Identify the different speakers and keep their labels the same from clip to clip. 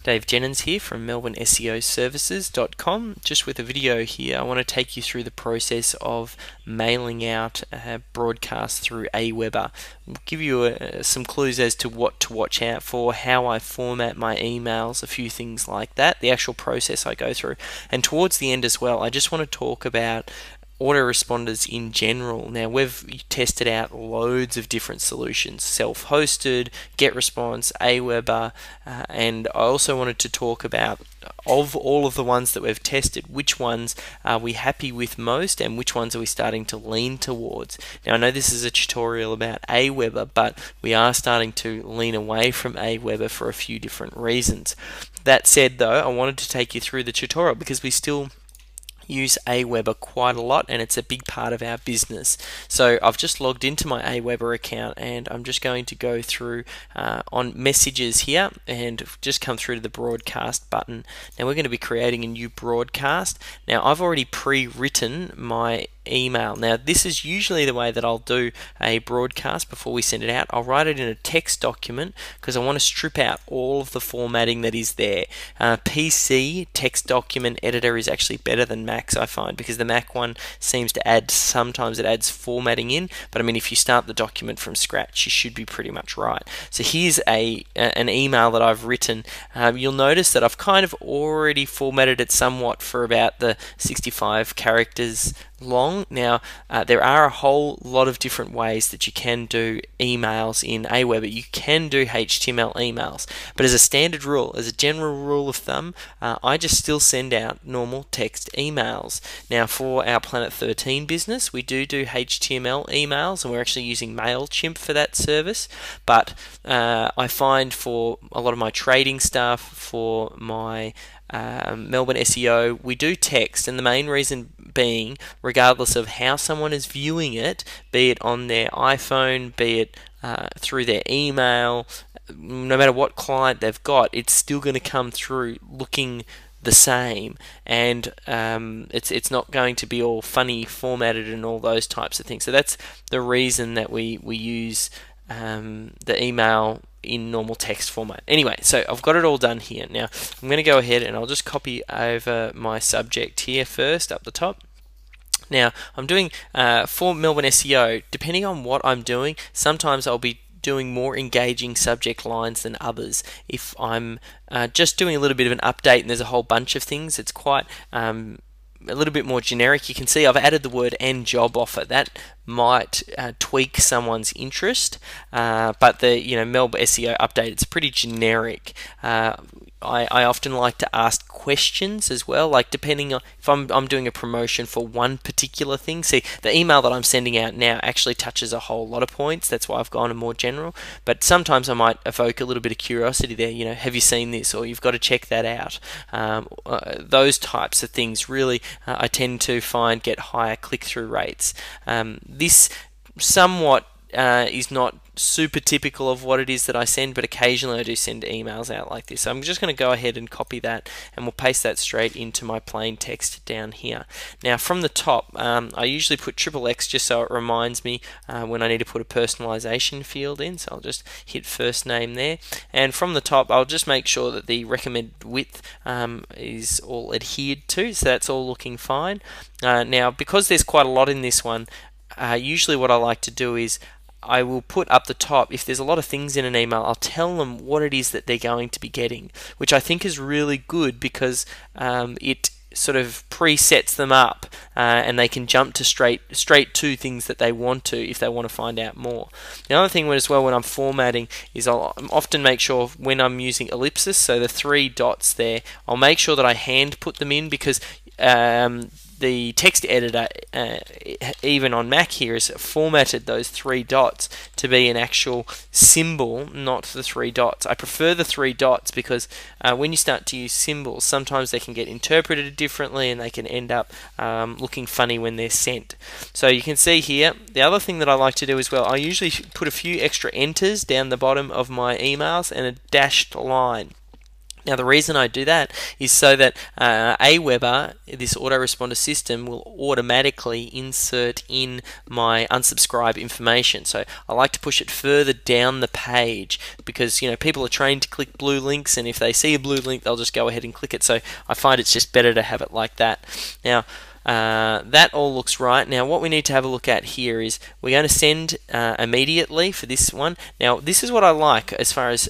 Speaker 1: Dave Jennings here from melbourneseoservices.com. Just with a video here, I want to take you through the process of mailing out broadcasts through AWeber. I'll give you some clues as to what to watch out for, how I format my emails, a few things like that, the actual process I go through. And towards the end as well, I just want to talk about autoresponders in general. Now, we've tested out loads of different solutions: self-hosted, GetResponse, AWeber, and I also wanted to talk about, of all of the ones that we've tested, which ones are we happy with most and which ones are we starting to lean towards. Now, I know this is a tutorial about AWeber, but we are starting to lean away from AWeber for a few different reasons. That said, though, I wanted to take you through the tutorial because we still use AWeber quite a lot and it's a big part of our business. So I've just logged into my AWeber account and I'm just going to go through on messages here and just come through to the broadcast button. Now we're going to be creating a new broadcast. Now I've already pre-written my email. Now this is usually the way that I'll do a broadcast before we send it out. I'll write it in a text document because I want to strip out all of the formatting that is there. PC text document editor is actually better than Mac's, I find, because the Mac one seems to add, sometimes it adds formatting in, but I mean if you start the document from scratch you should be pretty much right. So here's an email that I've written. You'll notice that I've kind of already formatted it somewhat for about the 65 characters long. Now there are a whole lot of different ways that you can do emails in AWeber. You can do HTML emails, but as a standard rule, as a general rule of thumb, I just still send out normal text emails. Now for our Planet 13 business, we do HTML emails and we're actually using MailChimp for that service, but I find for a lot of my trading stuff, for my Melbourne SEO, we do text, and the main reason being, regardless of how someone is viewing it, be it on their iPhone, be it through their email, no matter what client they've got, it's still going to come through looking the same, and it's not going to be all funny formatted and all those types of things. So that's the reason that we use the email in normal text format. Anyway, so I've got it all done here. Now I'm going to go ahead and I'll just copy over my subject here first up the top. Now I'm doing for Melbourne SEO, depending on what I'm doing, sometimes I'll be doing more engaging subject lines than others. If I'm just doing a little bit of an update and there's a whole bunch of things, it's quite a little bit more generic. You can see I've added the word "and job offer." That might tweak someone's interest, but the Melbourne SEO update, it's pretty generic. I often like to ask questions as well, like depending on if I'm doing a promotion for one particular thing. See, the email that I'm sending out now actually touches a whole lot of points. That's why I've gone a more general, but sometimes I might evoke a little bit of curiosity there. Have you seen this, or you've got to check that out. Those types of things really I tend to find get higher click-through rates. This somewhat is not super typical of what it is that I send, but occasionally I do send emails out like this. So I'm just going to go ahead and copy that, and we'll paste that straight into my plain text down here. Now from the top, I usually put XXX just so it reminds me when I need to put a personalization field in. So I'll just hit first name there, and from the top I'll just make sure that the recommended width is all adhered to, so that's all looking fine. Now because there's quite a lot in this one, usually what I like to do is I will put up the top, if there's a lot of things in an email, I'll tell them what it is that they're going to be getting, which I think is really good because it sort of presets them up and they can jump to straight to things that they want to if they want to find out more. The other thing as well when I'm formatting is I'll often make sure when I'm using ellipsis, so the 3 dots there, I'll make sure that I hand put them in because the text editor, even on Mac here, has formatted those 3 dots to be an actual symbol, not the 3 dots. I prefer the 3 dots because when you start to use symbols, sometimes they can get interpreted differently and they can end up looking funny when they're sent. So you can see here, the other thing that I like to do as well, I usually put a few extra enters down the bottom of my emails and a dashed line. Now, the reason I do that is so that AWeber, this autoresponder system, will automatically insert in my unsubscribe information. So I like to push it further down the page because people are trained to click blue links, and if they see a blue link, they'll just go ahead and click it. So I find it's just better to have it like that. Now, that all looks right. Now what we need to have a look at here is we're going to send immediately for this one. Now this is what I like as far as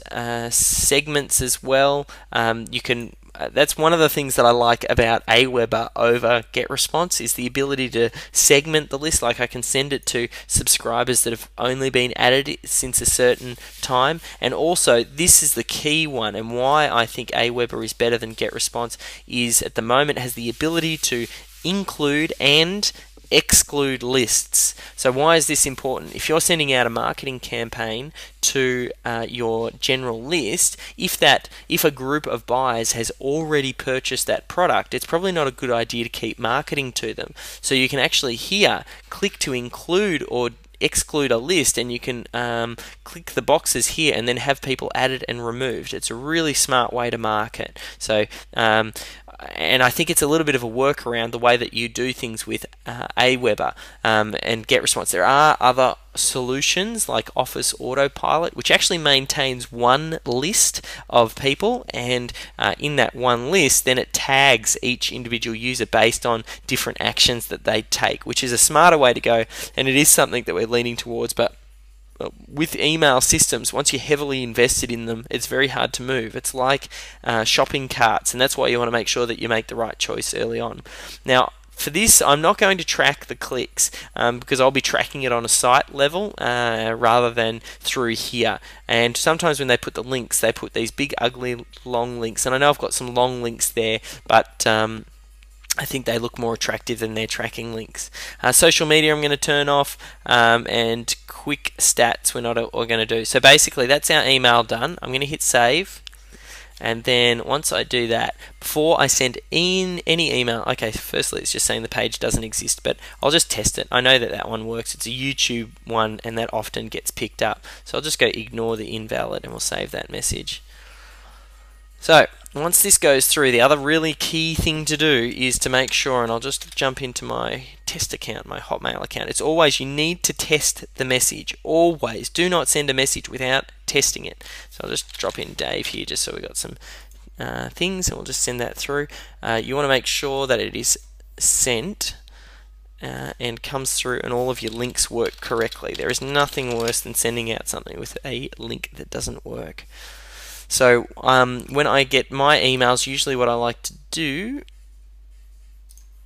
Speaker 1: segments as well. You can that's one of the things that I like about AWeber over GetResponse is the ability to segment the list. Like I can send it to subscribers that have only been added since a certain time. And also, this is the key one, and why I think AWeber is better than GetResponse is at the moment it has the ability to include and exclude lists. So why is this important? If you're sending out a marketing campaign to your general list, if a group of buyers has already purchased that product, it's probably not a good idea to keep marketing to them. So you can actually here click to include or exclude a list, and you can click the boxes here and then have people added and removed. It's a really smart way to market. So and I think it's a little bit of a workaround the way that you do things with AWeber and GetResponse. There are other solutions like Office Autopilot, which actually maintains one list of people, and in that one list then it tags each individual user based on different actions that they take, which is a smarter way to go, and it is something that we're leaning towards. But with email systems, once you're heavily invested in them, it's very hard to move. It's like shopping carts, and that's why you want to make sure that you make the right choice early on. Now, for this, I'm not going to track the clicks because I'll be tracking it on a site level rather than through here. And sometimes when they put the links, they put these big, ugly, long links. And I know I've got some long links there, but I think they look more attractive than their tracking links. Social media I'm going to turn off, and quick stats we're going to do. So basically that's our email done. I'm going to hit save, and then once I do that, before I send in any email, okay, firstly it's just saying the page doesn't exist, but I'll just test it. I know that that one works. It's a YouTube one, and that often gets picked up. So I'll just go ignore the invalid, and we'll save that message. So once this goes through, the other really key thing to do is to make sure, and I'll just jump into my test account, my Hotmail account. It's always, you need to test the message. Always. Do not send a message without testing it. So I'll just drop in Dave here just so we got some things, and we'll just send that through. You want to make sure that it is sent and comes through and all of your links work correctly. There is nothing worse than sending out something with a link that doesn't work. So when I get my emails, usually what I like to do,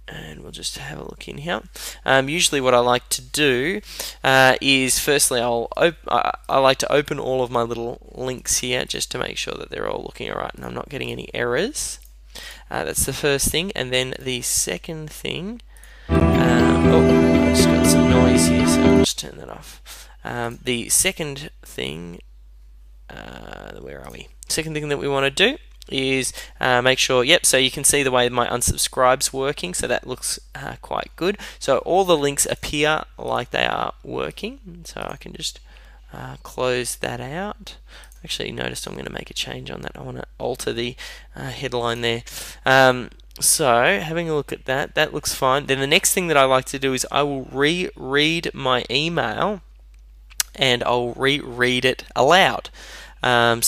Speaker 1: and we'll just have a look in here. Usually what I like to do is firstly I like to open all of my little links here just to make sure that they're all looking alright and I'm not getting any errors. That's the first thing, and then the second thing, oh, I just got some noise here, so I'll just turn that off. The second thing, where are we? Second thing that we want to do is make sure, yep, so you can see the way my unsubscribe's working, so that looks quite good. So all the links appear like they are working, so I can just close that out. Actually noticed I'm going to make a change on that. I want to alter the headline there. So having a look at that, that looks fine. Then the next thing that I like to do is I will reread my email and I'll reread it aloud. I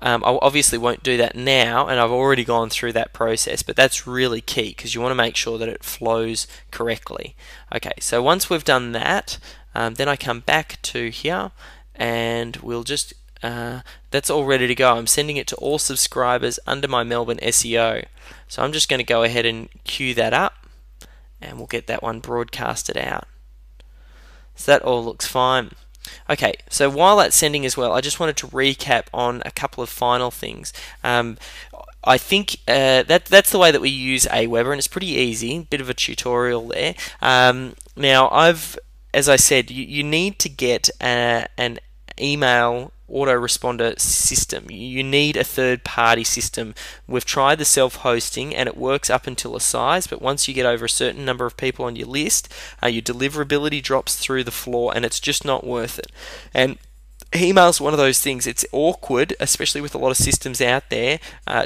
Speaker 1: obviously won't do that now, and I've already gone through that process, but that's really key because you want to make sure that it flows correctly. Okay, so once we've done that, then I come back to here and we'll just that's all ready to go. I'm sending it to all subscribers under my Melbourne SEO. So I'm just going to go ahead and queue that up and we'll get that one broadcasted out. So that all looks fine. Okay, so while that's sending as well, I just wanted to recap on a couple of final things. I think that's the way that we use AWeber, and it's pretty easy, bit of a tutorial there. Now, as I said, you need to get an email autoresponder system. You need a third-party system. We've tried the self-hosting and it works up until a size, but once you get over a certain number of people on your list, your deliverability drops through the floor and it's just not worth it. And Email's one of those things, it's awkward, especially with a lot of systems out there,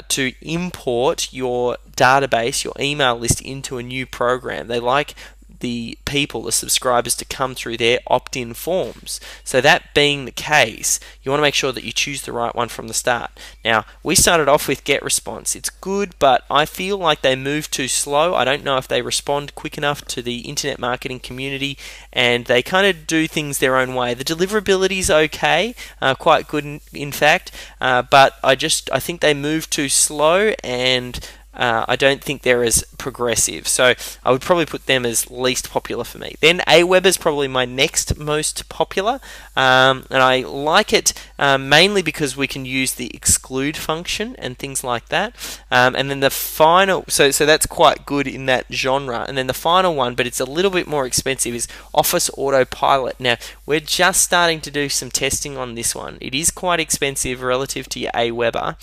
Speaker 1: to import your database, your email list into a new program. They like the people, the subscribers, to come through their opt-in forms. So that being the case, you want to make sure that you choose the right one from the start. Now, we started off with GetResponse. It's good, but I feel like they move too slow. I don't know if they respond quick enough to the internet marketing community, and they kind of do things their own way. The deliverability is okay, quite good in fact, but I think they move too slow, and I don't think they're as progressive. So I would probably put them as least popular for me. Then AWeber is probably my next most popular, and I like it mainly because we can use the exclude function and things like that. And then the final, so that's quite good in that genre. And then the final one, but it's a little bit more expensive, is Office Autopilot. Now, we're just starting to do some testing on this one. It is quite expensive relative to your AWeber.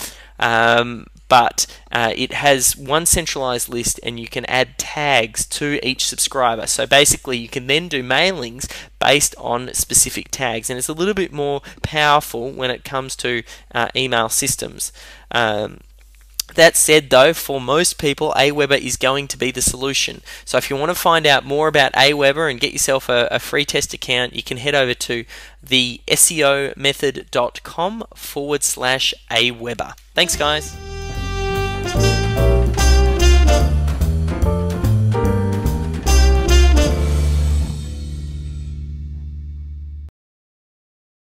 Speaker 1: But it has one centralized list, and you can add tags to each subscriber. So basically you can then do mailings based on specific tags, and it's a little bit more powerful when it comes to email systems. That said, though, for most people, AWeber is going to be the solution. So if you want to find out more about AWeber and get yourself a free test account, you can head over to the SEOmethod.com/AWeber. Thanks, guys.